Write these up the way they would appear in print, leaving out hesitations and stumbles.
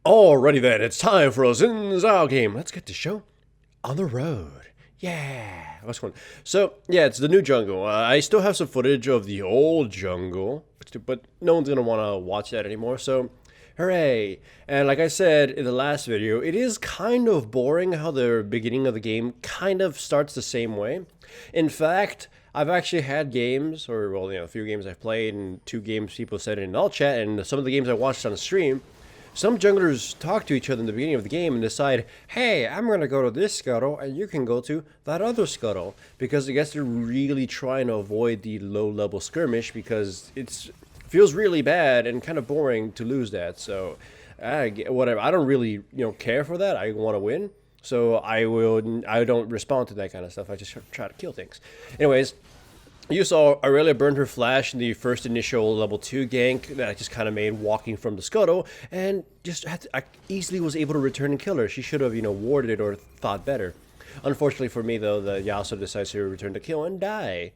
Alrighty then, it's time for a Xin Zhao game. Let's get the show on the road. Yeah, what's going? So yeah, it's the new jungle. I still have some footage of the old jungle, but no one's gonna want to watch that anymore. So, hooray! And like I said in the last video, it is kind of boring how the beginning of the game kind of starts the same way. In fact, I've actually had games, or well, a few games I've played, and two games people said in all chat, and some of the games I watched on the stream. Some junglers talk to each other in the beginning of the game and decide, hey, I'm going to go to this scuttle and you can go to that other scuttle. Because I guess they're really trying to avoid the low level skirmish because it feels really bad and kind of boring to lose that. So, whatever. I don't really care for that. I want to win. So I don't respond to that kind of stuff. I just try to kill things. Anyways, you saw Aurelia burned her flash in the first initial level 2 gank that I just kind of made walking from the scuttle, and I easily was able to return and kill her. She should have, warded it or thought better. Unfortunately for me, though, the Yasuo decides to return to kill and die.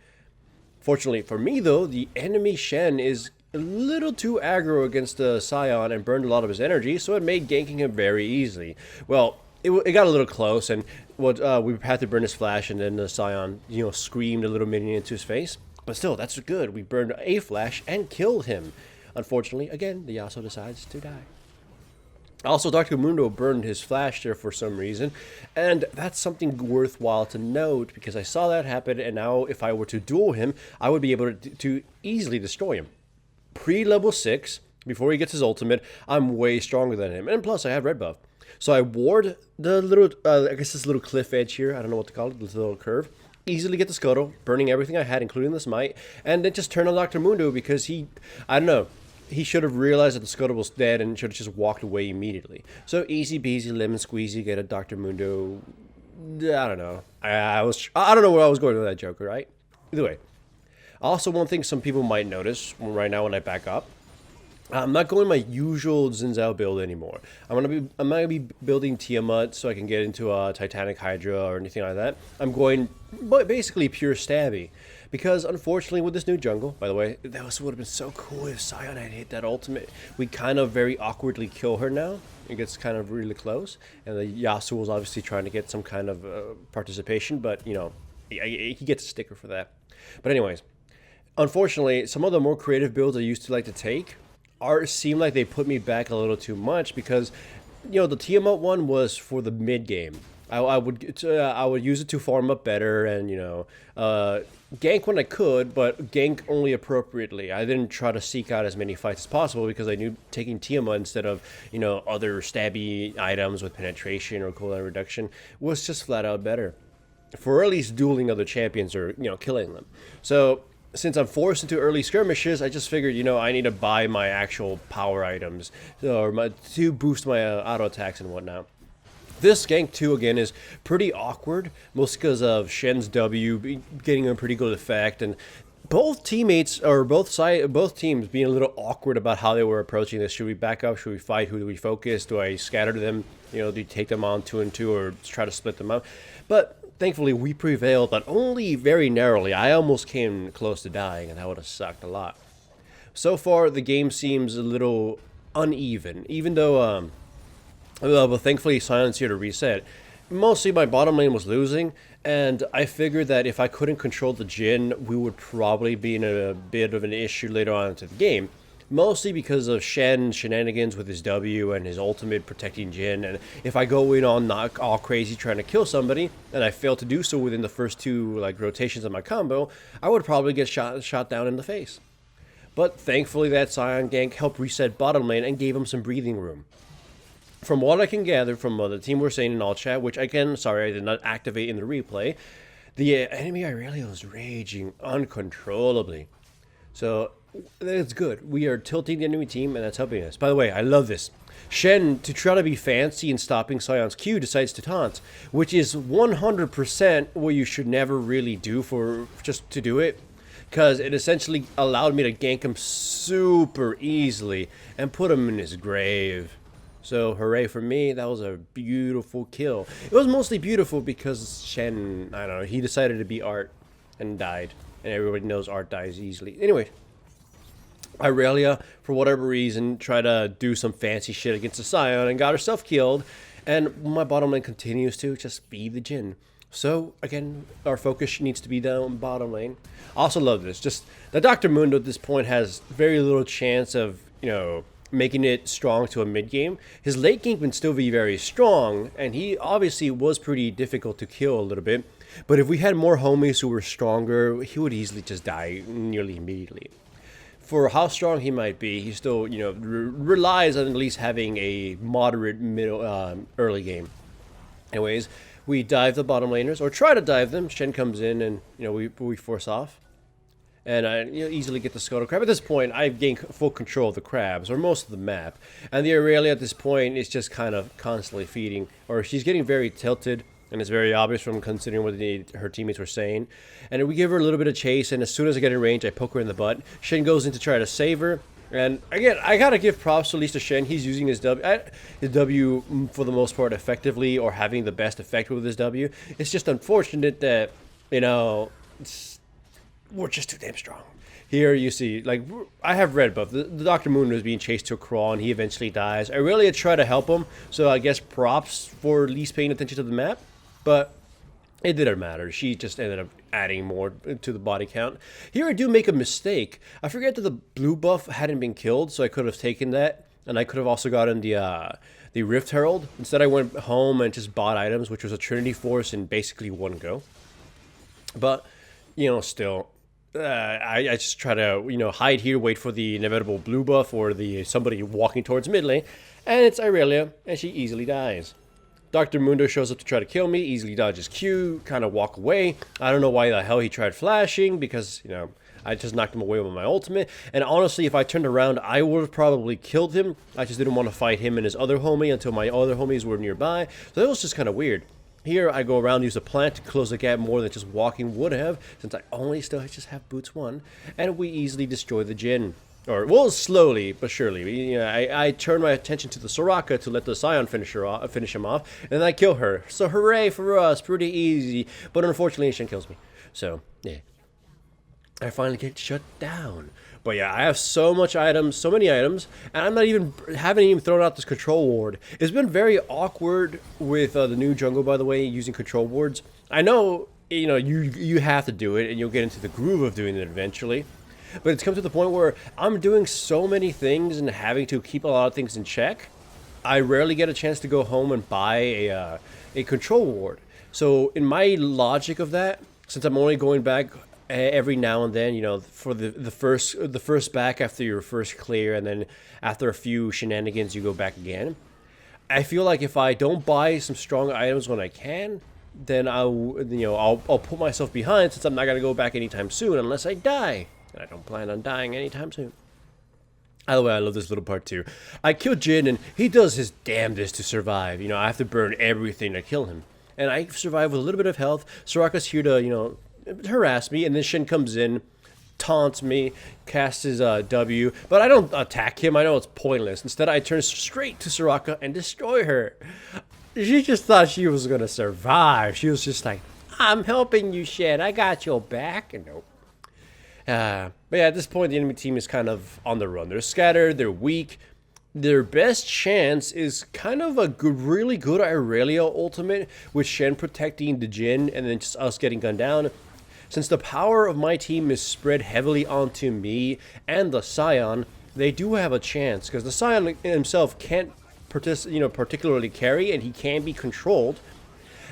Fortunately for me, though, the enemy Shen is a little too aggro against the Scion and burned a lot of his energy, so it made ganking him very easily. Well, it got a little close, and we had to burn his flash, and then the Scion, screamed a little minion into his face. But still, that's good. We burned a flash and killed him. Unfortunately, again, the Yasuo decides to die. Also, Dr. Mundo burned his flash there for some reason, and that's something worthwhile to note because I saw that happen, and now if I were to duel him, I would be able to easily destroy him. Pre-level 6, before he gets his ultimate, I'm way stronger than him, and plus I have red buff. So I ward the little, I guess this little cliff edge here, I don't know what to call it, this little curve. Easily get the scuttle, burning everything I had, including the smite, and then just turn on Dr. Mundo because I don't know, he should have realized that the scuttle was dead and should have just walked away immediately. So easy peasy, lemon squeezy, get a Dr. Mundo. I don't know. I don't know where I was going with that joke, right? Either way. Also, one thing some people might notice right now when I back up, I'm not going my usual Xin Zhao build anymore. I'm not gonna be building Tiamat so I can get into a Titanic Hydra or anything like that. I'm going basically pure stabby. Because unfortunately with this new jungle, by the way, would have been so cool if Scion had hit that ultimate. We kind of very awkwardly kill her now. It gets kind of really close. And the Yasuo was obviously trying to get some kind of participation, but he gets a sticker for that. But anyways, unfortunately, some of the more creative builds I used to like to take seem like they put me back a little too much because, the Tiamat one was for the mid game. I would use it to farm up better and gank when I could, but gank only appropriately. I didn't try to seek out as many fights as possible because I knew taking Tiamat instead of other stabby items with penetration or cooldown reduction was just flat out better for at least dueling other champions or killing them. So since I'm forced into early skirmishes, I just figured, I need to buy my actual power items to boost my auto attacks and whatnot. This gank too, again, is pretty awkward, mostly because of Shen's W getting a pretty good effect, and both teammates, or both teams being a little awkward about how they were approaching this. Should we back up? Should we fight? Who do we focus? Do I scatter them? Do you take them on 2 and 2 or try to split them up? But thankfully, we prevailed, but only very narrowly. I almost came close to dying, and that would have sucked a lot. So far, the game seems a little uneven, even though, but thankfully, Scion's here to reset. Mostly, my bottom lane was losing, and I figured that if I couldn't control the Jhin, we would probably be in a bit of an issue later on into the game. Mostly because of Shen's shenanigans with his W and his ultimate protecting Jhin, and if I go in on not all crazy trying to kill somebody, and I fail to do so within the first 2 rotations of my combo, I would probably get shot down in the face. But thankfully that Scion gank helped reset bottom lane and gave him some breathing room. From what I can gather from the team were saying in all chat, which I did not activate in the replay, the enemy Aurelia was raging uncontrollably. So that's good. We are tilting the enemy team, and that's helping us. By the way, I love this. Shen, to try to be fancy in stopping Scion's Q, decides to taunt, which is 100% what you should never really do just to do it, because it essentially allowed me to gank him super easily and put him in his grave. So hooray for me, that was a beautiful kill. It was mostly beautiful because Shen, I don't know, he decided to be Art and died. And everybody knows Art dies easily. Anyway, Irelia, for whatever reason, tried to do some fancy shit against the Scion and got herself killed. And my bottom lane continues to just feed the Jhin. So, again, our focus needs to be down bottom lane. I also love this. Just the Dr. Mundo at this point has very little chance of, making it strong to a mid game. His late game can still be very strong, and he obviously was pretty difficult to kill a little bit. But if we had more homies who were stronger, he would easily just die nearly immediately. For how strong he might be, he still, relies on at least having a moderate middle, early game. Anyways, we dive the bottom laners, or try to dive them. Shen comes in, and we force off, and I easily get the Scuttle Crab. At this point, I've gained full control of the crabs, or most of the map, and the Aurelia at this point is just kind of constantly feeding, or she's getting very tilted. And it's very obvious from considering what her teammates were saying. And we give her a little bit of chase, and as soon as I get in range, I poke her in the butt. Shen goes in to try to save her. And again, I gotta give props to at least to Shen. He's using his W for the most part effectively, or having the best effect with his W. It's just unfortunate that, we're just too damn strong. Here you see, like, I have red buff. The Dr. Moon was being chased to a crawl, and he eventually dies. I really try to help him, so I guess props for at least paying attention to the map. But it didn't matter. She just ended up adding more to the body count. Here I do make a mistake. I forget that the blue buff hadn't been killed, so I could have taken that. And I could have also gotten the Rift Herald. Instead I went home and just bought items, which was a Trinity Force in basically one go. But, still... I just try to, hide here, wait for the inevitable blue buff or somebody walking towards mid lane. And it's Irelia, and she easily dies. Dr. Mundo shows up to try to kill me, easily dodges Q, kind of walk away. I don't know why the hell he tried flashing, because, I just knocked him away with my ultimate. And honestly, if I turned around, I would have probably killed him. I just didn't want to fight him and his other homie until my other homies were nearby. So that was just kind of weird. Here, I go around, use a plant to close the gap more than just walking would have, since I only still just have boots 1. And we easily destroy the Jhin. Or, well, slowly, but surely. I turn my attention to the Soraka to let the Scion finish him off, and then I kill her. So hooray for us, pretty easy. But unfortunately, Shen kills me. So, yeah. I finally get shut down. But yeah, I have so many items, and haven't even thrown out this control ward. It's been very awkward with the new jungle, by the way, using control wards. I know, you have to do it, and you'll get into the groove of doing it eventually. But it's come to the point where I'm doing so many things and having to keep a lot of things in check. I rarely get a chance to go home and buy a control ward. So in my logic of that, since I'm only going back every now and then, for the first back after your first clear, and then after a few shenanigans you go back again, I feel like if I don't buy some strong items when I can, then I'll put myself behind, since I'm not gonna go back anytime soon unless I die. And I don't plan on dying anytime soon. By the way, I love this little part too. I kill Jhin, and he does his damnedest to survive. I have to burn everything to kill him. And I survive with a little bit of health. Soraka's here to, harass me, and then Shen comes in, taunts me, casts his W, but I don't attack him. I know it's pointless. Instead, I turn straight to Soraka and destroy her. She just thought she was gonna survive. She was just like, I'm helping you, Shen. I got your back. And nope. But yeah, at this point, the enemy team is kind of on the run. They're scattered, they're weak. Their best chance is kind of a really good Aurelia ultimate, with Shen protecting the Jhin, and then just us getting gunned down. Since the power of my team is spread heavily onto me and the Scion, they do have a chance, because the Scion himself can't particularly carry, and he can be controlled.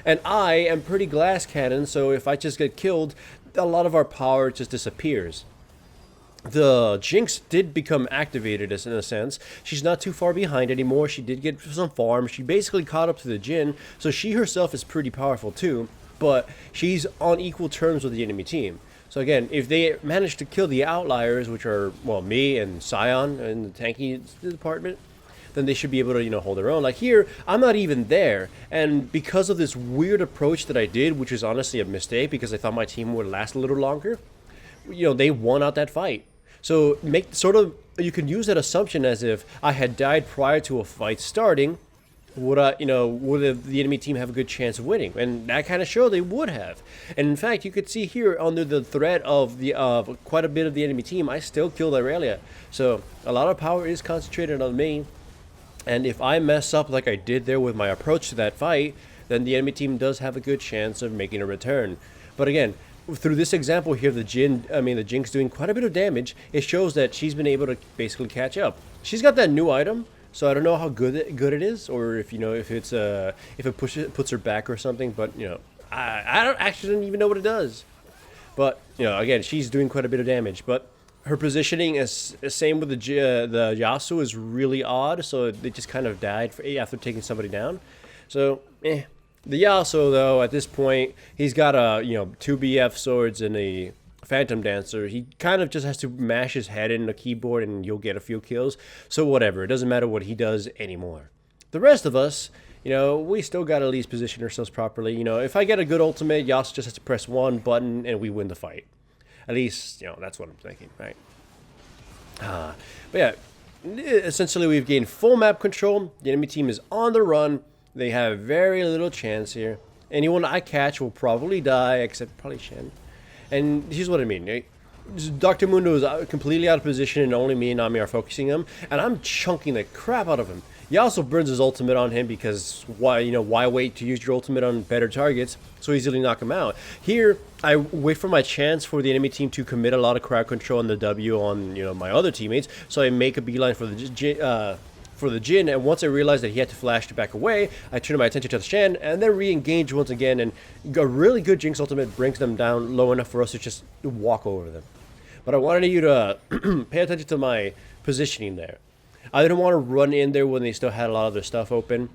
And I am pretty glass cannon, so if I just get killed, a lot of our power just disappears. The Jinx did become activated, in a sense. She's not too far behind anymore. She did get some farm. She basically caught up to the Jhin, so she herself is pretty powerful too, but she's on equal terms with the enemy team. So again, if they manage to kill the outliers, which are, well, me and Scion in the tanky department, then they should be able to, hold their own. Like here, I'm not even there. And because of this weird approach that I did, which is honestly a mistake because I thought my team would last a little longer, they won out that fight. So you can use that assumption as if I had died prior to a fight starting, would the enemy team have a good chance of winning? And that kind of showed they would have. And in fact, you could see here under the threat of the quite a bit of the enemy team, I still killed Aurelia. So a lot of power is concentrated on me. And if I mess up like I did there with my approach to that fight, then the enemy team does have a good chance of making a return. But again, through this example here, the Jinx doing quite a bit of damage, it shows that she's been able to basically catch up. She's got that new item, so I don't know how good it is, or if if it puts her back or something. But I don't even know what it does. But again, she's doing quite a bit of damage. But her positioning is same with the Yasuo is really odd, so they just kind of died after taking somebody down. So the Yasuo though, at this point, he's got a 2 BF swords and a Phantom Dancer. He kind of just has to mash his head in the keyboard and you'll get a few kills. So whatever, it doesn't matter what he does anymore. The rest of us, we still got to at least position ourselves properly. If I get a good ultimate, Yasuo just has to press one button and we win the fight. At least, that's what I'm thinking, right? But yeah, essentially we've gained full map control. The enemy team is on the run. They have very little chance here. Anyone I catch will probably die, except probably Shen. And here's what I mean. Dr. Mundo is completely out of position and only me and Nami are focusing him. And I'm chunking the crap out of him. He also burns his ultimate on him because why wait to use your ultimate on better targets so easily knock him out? Here, I wait for my chance for the enemy team to commit a lot of crowd control on the W on my other teammates. So I make a beeline for the Jin, and once I realized that he had to flash to back away, I turned my attention to the Shen, and then re-engage once again, and a really good Jinx ultimate brings them down low enough for us to just walk over them. But I wanted you to pay attention to my positioning there. I didn't want to run in there when they still had a lot of their stuff open,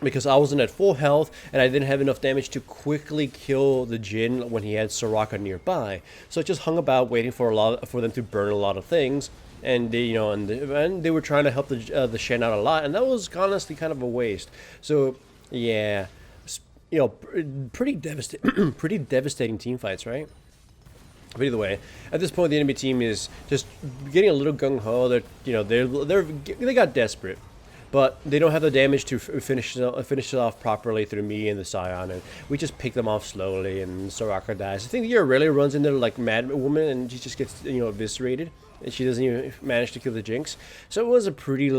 because I wasn't at full health, and I didn't have enough damage to quickly kill the Jin when he had Soraka nearby. So I just hung about waiting for them to burn a lot of things. And they, and they were trying to help the Shen out a lot, and that was honestly kind of a waste. So yeah, pretty devastating team fights, right? But either way, at this point, the enemy team is just getting a little gung ho. They got desperate, but they don't have the damage to finish it off properly through me and the Scion, and we just pick them off slowly. And Soraka dies. I think the Aurelia runs into like Mad Woman, and she just gets eviscerated. And she doesn't even manage to kill the Jinx. So it was a pretty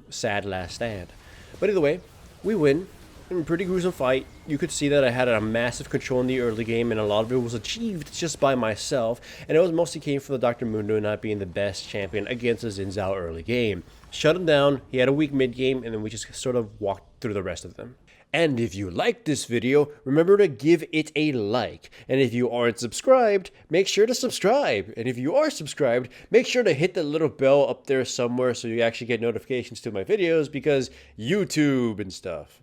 sad last stand. But either way, we win. In a pretty gruesome fight. You could see that I had a massive control in the early game, and a lot of it was achieved just by myself. And it was mostly came from the Dr. Mundo not being the best champion against the Xin Zhao early game. Shut him down, he had a weak mid game, and then we just sort of walked through the rest of them. And if you liked this video, remember to give it a like. And if you aren't subscribed, make sure to subscribe. And if you are subscribed, make sure to hit the little bell up there somewhere so you actually get notifications to my videos, because YouTube and stuff.